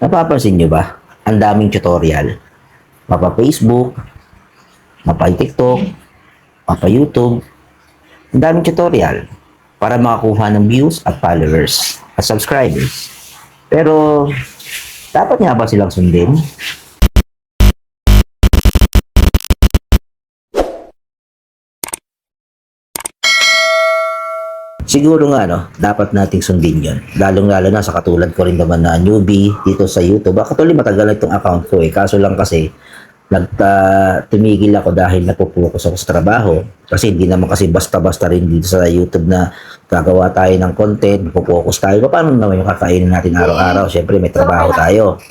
Napapansin nyo ba? Ang daming tutorial. Mapa Facebook, mapa TikTok, mapa YouTube. Ang daming tutorial para makakuha ng views at followers at subscribers. Pero, dapat nga ba silang sundin? Siguro nga, no, dapat nating sundin yun. Lalong-lalo na sa katulad ko rin naman na newbie dito sa YouTube. Actually, matagal na itong account ko eh. Kaso lang kasi, tumigil ako dahil napupokus ako sa trabaho. Kasi hindi naman kasi basta-basta rin dito sa YouTube na gagawa tayo ng content, pupokus tayo. Paano naman yung kakainin natin araw-araw? Siyempre, may trabaho tayo.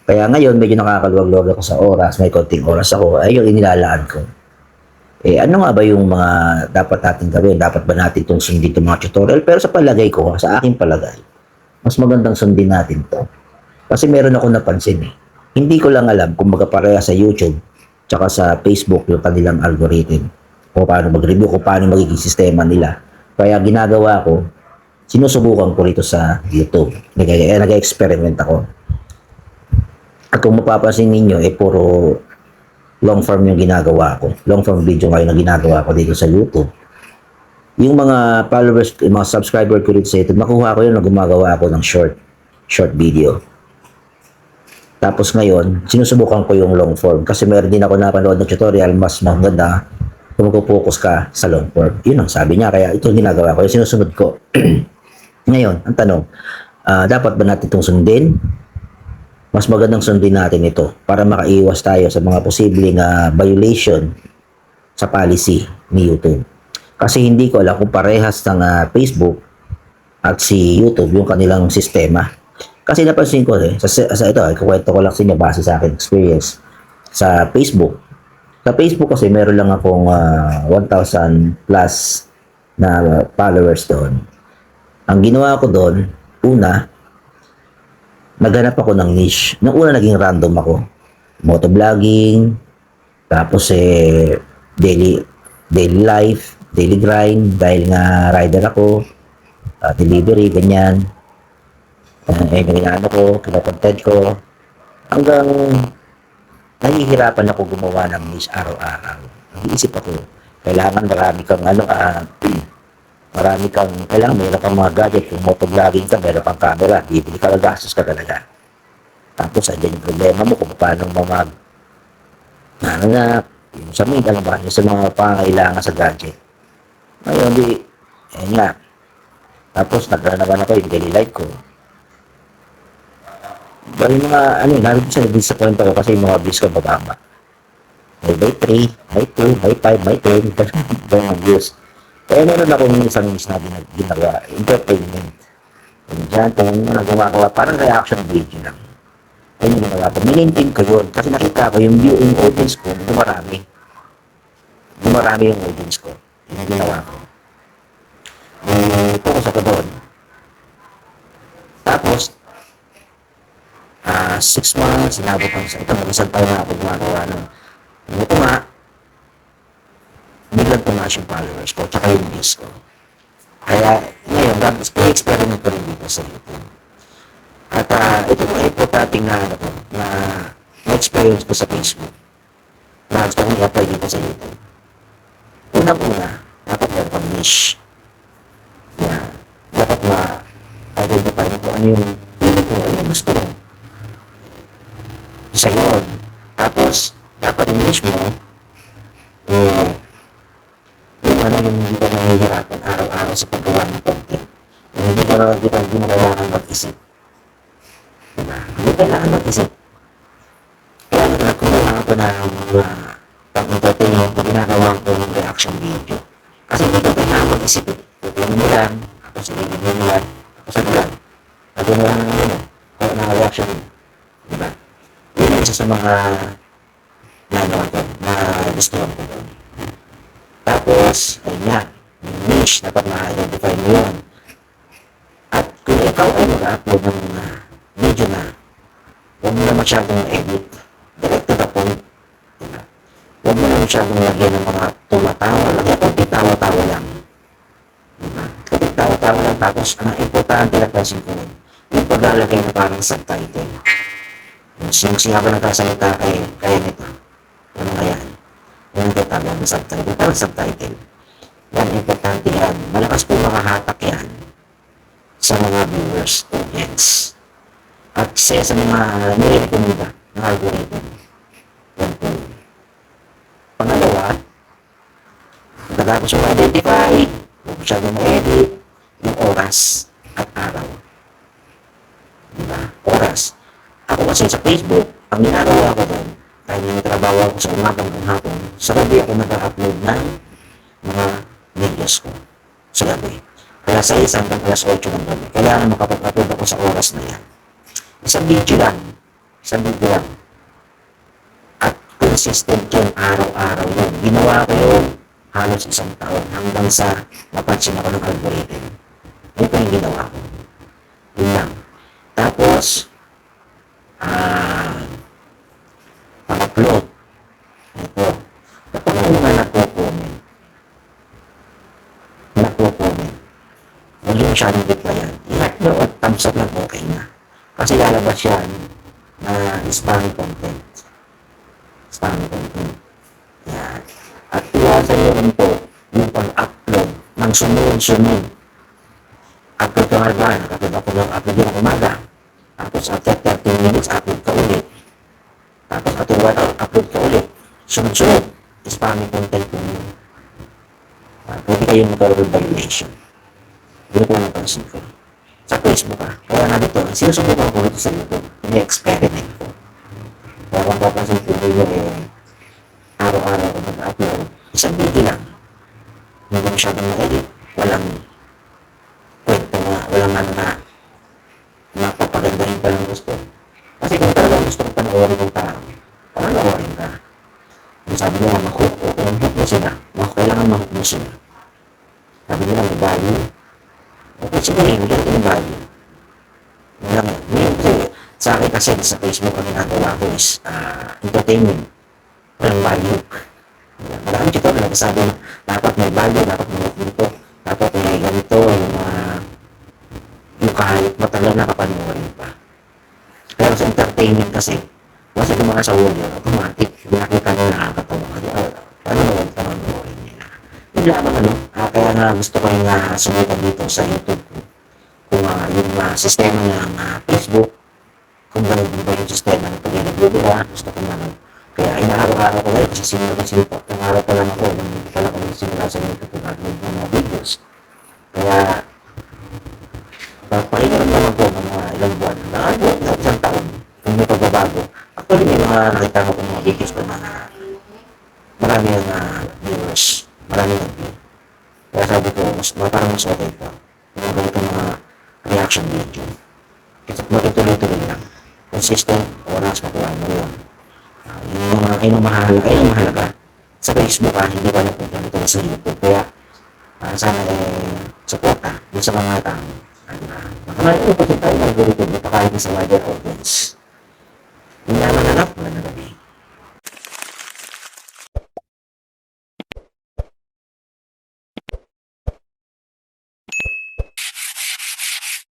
Kaya ngayon, medyo nakakaluwag-luwag ako sa oras. May konting oras ako. Ay, yung inilalaan ko. Eh, ano nga ba yung mga dapat natin gawin? Dapat ba natin itong sundin itong mga tutorial? Pero sa palagay ko, sa aking palagay, mas magandang sundin natin to. Kasi meron ako napansin eh. Hindi ko lang alam kung magkapareha sa YouTube tsaka sa Facebook yung kanilang algorithm. O paano mag-review, kung paano magiging sistema nila. Kaya ginagawa ko, sinusubukan ko rito sa YouTube. Nag-experiment ako. At kung mapapansin ninyo, eh puro long form yung ginagawa ko. Long form video ngayon na ginagawa ko dito sa YouTube. Yung mga followers, yung mga subscriber ko dito sa YouTube, nakuha ko yun na gumagawa ako ng short video. Tapos ngayon, sinusubukan ko yung long form kasi meron din ako napanood ng tutorial, mas maganda kung mag-focus ka sa long form. Yun ang sabi niya, kaya ito ginagawa ko, yung sinusunod ko. Ngayon, ang tanong, dapat ba natin itong sundin? Mas magandang sundin natin ito para makaiwas tayo sa mga posibleng violation sa policy ni YouTube. Kasi hindi ko alam kung parehas ng Facebook at si YouTube yung kanilang sistema. Kasi napansin ko sa ito, kukwento ko lang sa inyo base sa akin experience sa Facebook. Sa Facebook kasi meron lang akong 1,000 plus na followers doon. Ang ginawa ko doon, una, naghanap ako ng niche. Nung una naging random ako. Motovlogging, tapos daily life, daily grind, dahil nga rider ako, delivery, ganyan. Ganyan ako, kinakontent ko. Hanggang nahihirapan ako gumawa ng niche araw-araw. Nag-iisip ako, kailangan kailangan mayroon kang mga gadget. Kung motovlogging ka, mayroon kang camera, bibili ka, gastos ka talaga. Tapos, andyan yung problema mo kung paano yung sa mga, alam ba, yung sa mga pangangailangan sa gadget. Ngayon, ayun nga. Tapos, naman ako yung daily life ko. Pero yung mga, namin sa disappoint ako kasi yung mga views ko bababa. May 3, may 2, may 5, may 10, ganyan views. Kaya meron akong isang na ginagawa, entertainment. Diyan, kung gumagawa, parang reaction video lang. Ayun yung ginagawa ko. Minintin ko yun. Kasi nakita ko yung viewing audience ko, dumarami. Dumarami yung audience ko. Yun yung ginawa ko. Focus ako doon. Tapos, 6 months, sinabot ako sa ito. Isang taon na ako gumagawa ng ito nga, biglang tumaas yung followers ko, tsaka yung views ko. Kaya, ngayon, i-experiment ko rin dito sa YouTube. At ito mga importante na experience ko sa Facebook. Na gusto kong i-apply dito sa YouTube. Unang-una, dapat meron kang niche. Dapat ma-identify mo kung ano yung gusto mo. Isa yun. Tapos, dapat yung niche mo, yung hindi ka nahihirapan araw-araw sa paggawa ng content. Hindi mo kailangan mag-isip. Diba? Hindi kailangan mag-isip. Kaya kailangan ko na pang-entertain kung ginagawa ko yung reaction video. Kasi hindi ko kailangan mag-isip. Tutunin mo lang, tapos ilagin mo lang, tapos ano lang. Lagyan mo lang ng reaction. Diba? Yun yung isa sa mga na gusto ko doon. Tapos, ayun nga, yung niche, dapat ma-identify mo yun. At kung ikaw ay mag-upload ng video na, huwag mo na masyadong edit, direct to the point. Diba? Huwag mo na masyadong lagyan ng mga tumatawa, lagyan kung tawa-tawa lang. Diba? Kung tawa-tawa lang, tapos ang importante na pansin ko yung paglalagay na parang subtitle. Yung siya ba nagkasalita kaya nito. Yung mga yan. Yung tatagal ng subtitle. Parang subtitle. Yan, importante yan. Malakas po makahatak yan sa mga viewers, audience. At isa sa mga nire-recommenda ng algorithm. Yan po. Pangalawa, pagkatapos yung identify, huwag masyado ma-edit, yung oras at araw. Diba? Oras. Ako kasi sa Facebook, ang ginagawa ko doon, dahil yung trabaho ako sa umagang ng hapon, sa gabi ako nag-upload ng mga videos ko. Sa gabi. Kaya sa isang hanggang alas 8 ng gabi. Kailangan makapag-upload ako sa oras na yan. Isang video lang. Isang video lang. At consistent yun, araw-araw yun. Ginawa ko yun halos isang taon hanggang sa napansin ako ng algorithm. Yun po yung ginawa ko. Yun lang. Tapos, pang-upload. Ito. Kapag may mga nagpo-comment, huwag yung masyadong replyan. I-like nyo at thumbs up lang okay na. Kasi lalabas yan na spam content. Spam content. Yan. At iwasan nyo rin po yung pag-upload ng sunod-sunod. Upload ka nga ba? Upload yun ang umaga. Tapos after 30 minutes, upload ka ulit. Tapos after 1 hour, upload ka ulit. Sunod-sunod. Spamming content po nyo. Pwede kayong magkaroon violation. Hindi ko napansin ko. Sa Facebook kaya nga dito, sinusubukan ko ito sa YouTube. Ini-experiment ko. Kaya kung papansin ko nyo araw-araw ko mag-upload, isang video lang. Hindi ko masyadong na-edit. Walang kwento na, walang ano na mapapagandahin pa lang gusto. Kasi kung talagang gusto ko panoorin ng tao, panoorin ka. Kung sabi nila, mahook mo sila. Kailangan mahook mo sila. Sabi nila, may value. Okay, siguro yun, bigyan ko ng value. Sa akin kasi sa Facebook ang ginagawa ko is entertainment. Walang value. Maraming tutorial na sabi na dapat may value, dapat may dito, dapat may ganito, yung kahit matagal na kapanoorin pa. Pero sa entertainment kasi gumawa sa audio, automatic, nakita nyo nakakatawa ka. Panoorin nila. Yung lamang kaya nga gusto ko yung sumunod dito sa YouTube ko. Kung yung sistema ng Facebook, kung gano'n ba yung sistema ng pag-review nila, gusto ko naman. Kaya inaaraw-araw ko ngayon, kasi sinunod kung araw pa lang ako, hindi pa lang ako nagsimula sa YouTube pag-upload ng mga videos. Kaya, papahinga naman po ng mga ilang buwan. Nakabuot na isang taon, kung may pagbabago. Actually, may mga nakita ko ng mga videos ko na marami yung viewers, marami yung view. Kaya sabi ko, parang mas okay pa. Kung ganito mga reaction video. Kasi magtuloy-tuloy lang. Consistent, oras, makuha mo yun. Yun ang mahalaga. Sa Facebook, hindi pa napunta nito sa YouTube. Kaya, sana suporta dun sa mga tao. Makamalimutin tayo ng algorithm, napakain sa wider audience. Hindi naman anak, wala na gabi.